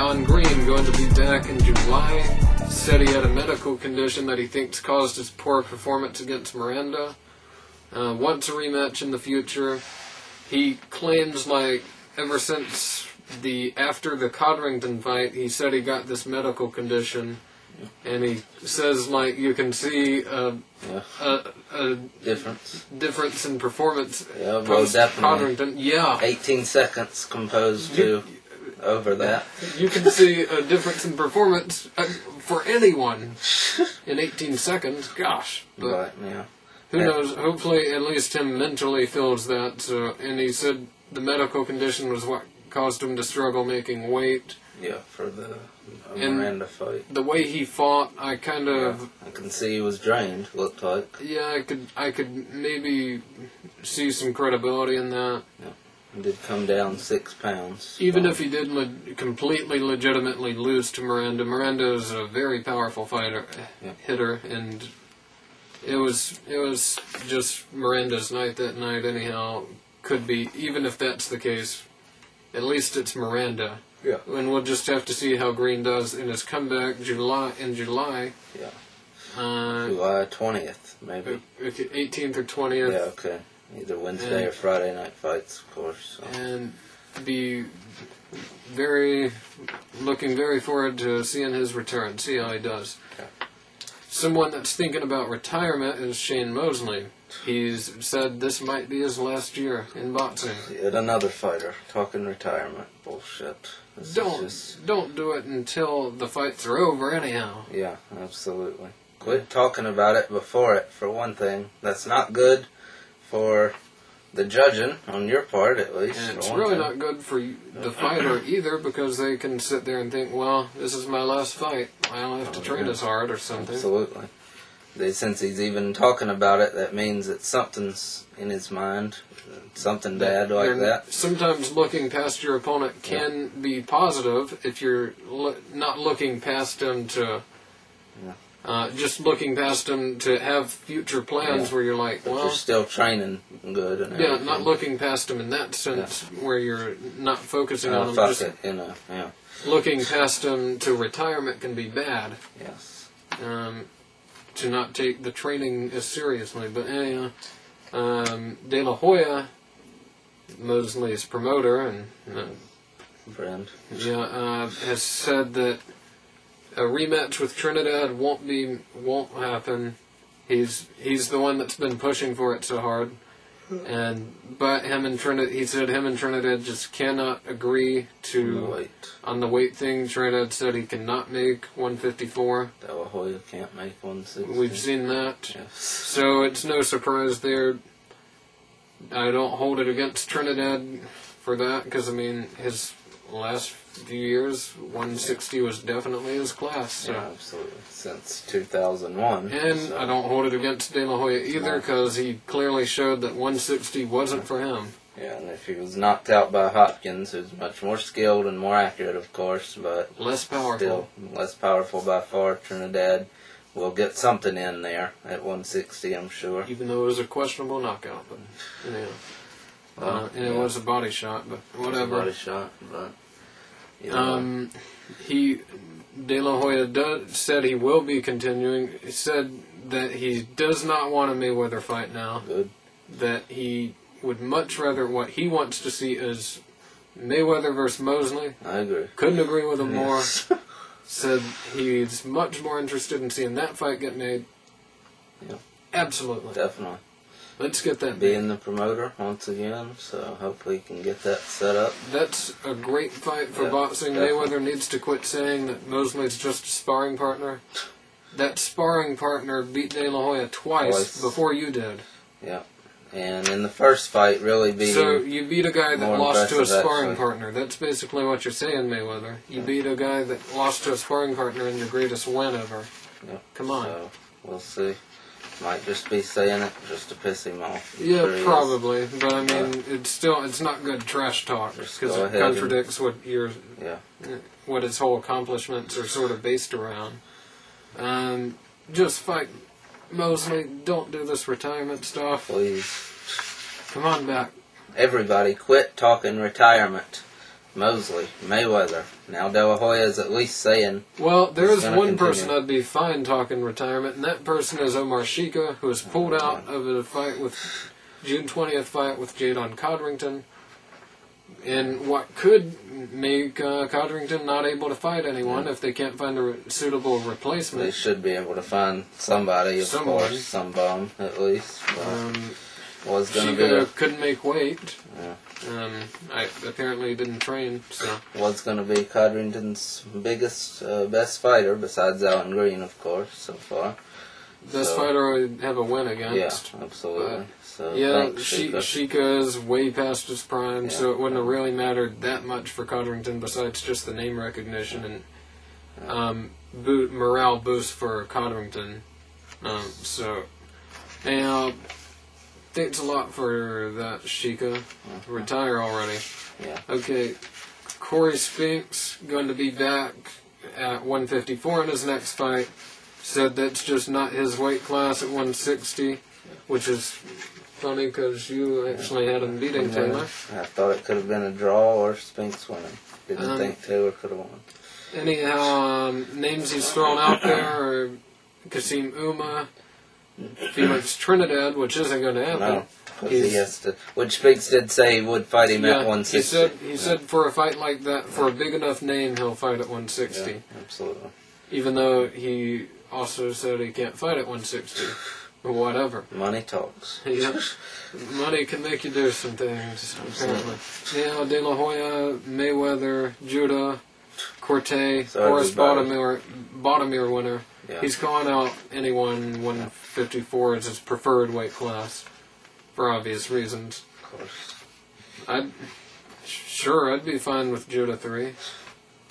Alan Green going to be back in July. Said he had a medical condition that he thinks caused his poor performance against Miranda. Wants a rematch in the future. He claims like ever since after the Codrington fight, he said he got this medical condition, and he says like you can see a difference in performance. Yeah, well, definitely. Codrington, yeah, 18 seconds composed to over that. You can see a difference in performance for anyone in 18 seconds. Gosh, but yeah. Who knows? Hopefully, at least him mentally feels that. So, and he said the medical condition was what caused him to struggle making weight. Yeah, for the Miranda fight. The way he fought, I kind of. Yeah, I can see he was drained. Looked like. Yeah, I could maybe see some credibility in that. Yeah, he did come down 6 pounds. Even if he did completely legitimately lose to Miranda, Miranda is a very powerful hitter, and. It was just Miranda's night that night anyhow. Could be, even if that's the case, at least it's Miranda. Yeah. And we'll just have to see how Green does in his comeback in July. Yeah. July 20th, maybe. 18th or 20th. Yeah, okay. Either Wednesday or Friday night fights, of course. So. And be looking very forward to seeing his return, see how he does. Okay. Someone that's thinking about retirement is Shane Mosley. He's said this might be his last year in boxing. Yet another fighter talking retirement bullshit. Don't do it until the fights are over anyhow. Yeah, absolutely. Quit talking about it before it, for one thing. That's not good for the judging, on your part at least. And it's really not good for the fighter either, because they can sit there and think, well, this is my last fight. I don't have to train as hard or something. Absolutely. Since he's even talking about it, that means that something's in his mind, something bad like that. Sometimes looking past your opponent can be positive if you're not looking past him to... just looking past him to have future plans where you're like, well... But you're still training good and everything. not looking past him in that sense where you're not focusing on him. Just looking past him to retirement can be bad. Yes. To not take the training as seriously. But anyhow, De La Hoya, Mosley's promoter and... friend. Has said that a rematch with Trinidad won't happen. He's the one that's been pushing for it so hard, but he said him and Trinidad just cannot agree on the weight thing. Trinidad said he cannot make 154. De La Hoya can't make 160. We've seen that, yes. So it's no surprise there. I don't hold it against Trinidad for that, because I mean his last few years, 160 was definitely his class. So. Yeah, absolutely. Since 2001. And I don't hold it against De La Hoya either, because he clearly showed that 160 wasn't for him. Yeah, and if he was knocked out by Hopkins, who's much more skilled and more accurate, of course, but less powerful. Still less powerful by far, Trinidad will get something in there at 160, I'm sure. Even though it was a questionable knockout, but it was a body shot, but whatever. It was a body shot, but. De La Hoya said he will be continuing. He said that he does not want a Mayweather fight now. Good. That he would much rather, what he wants to see is Mayweather versus Mosley. I agree. Couldn't agree with him more. Said he's much more interested in seeing that fight get made. Yeah. Absolutely. Definitely. Let's get that being the promoter once again, so hopefully he can get that set up. That's a great fight for boxing. Definitely. Mayweather needs to quit saying that Mosley's just a sparring partner. That sparring partner beat De La Hoya twice before you did. Yeah. And in the first fight, really beat So you beat a guy that lost to a sparring partner. That's basically what you're saying, Mayweather. You beat a guy that lost to a sparring partner in your greatest win ever. Yeah. Come on. So we'll see. Might just be saying it just to piss him off. Yeah, probably. But I mean, it's not good trash talk, because it contradicts what his whole accomplishments are sort of based around. Just fight Mosley. Don't do this retirement stuff. Please. Come on back. Everybody quit talking retirement. Mosley, Mayweather. Now De La Hoya is at least saying. Well, there is gonna one person continue. I'd be fine talking retirement, and that person is Omar Shika, who was pulled out of a fight with June 20th fight with Jadon Codrington, in what could make Codrington not able to fight anyone if they can't find a suitable replacement. They should be able to find somebody, of Someone. course, some bum at least. Was going to be Shika couldn't make weight. Yeah. I apparently didn't train, so. Was going to be Codrington's biggest, best fighter, besides Alan Green, of course, so far. Best fighter I'd have a win against. Yeah, absolutely. So Yeah, thanks, Shika. Shika is way past his prime, Yeah. so it wouldn't have really mattered that much for Codrington besides just the name recognition and morale boost for Codrington. So, anyhow, thanks a lot for that, Shika. Retire already. Yeah. Okay, Corey Spinks going to be back at 154 in his next fight. Said that's just not his weight class at 160, which is funny because you actually had him beating Taylor. I thought it could have been a draw or Spinks winning. Didn't think Taylor could have won. Anyhow, names he's thrown out there are Kasim Uma, Felix Trinidad, which isn't going to happen. No, because he has to. Which Spinks did say he would fight him at 160. He said for a fight like that, for a big enough name, he'll fight at 160. Yeah, absolutely. Even though he also said he can't fight at 160. But whatever. Money talks. Yeah. Money can make you do some things, apparently. Yeah, De La Hoya, Mayweather, Judah, Corte, Horace Bottomir winner. Yeah. He's calling out anyone 154 as his preferred weight class, for obvious reasons. Of course. I'd be fine with Judah 3.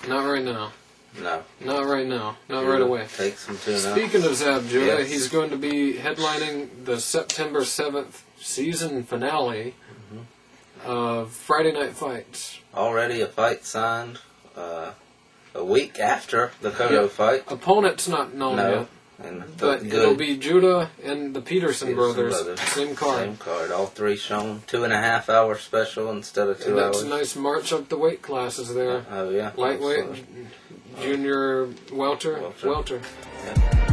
Not right now. No. Not right now. Not right away. Take some tuna. Speaking of Zab Judah, Yes. he's going to be headlining the September 7th season finale of Friday Night Fights. Already a fight signed a week after the Cotto fight. Opponent's not known yet, And but it'll be Judah and the Peterson brothers. Same card. Same card. All three shown. 2.5 hour special instead of 2 And hours. that's a nice march up the weight classes there. Oh, yeah. Lightweight, Absolutely. junior, welter. Yeah.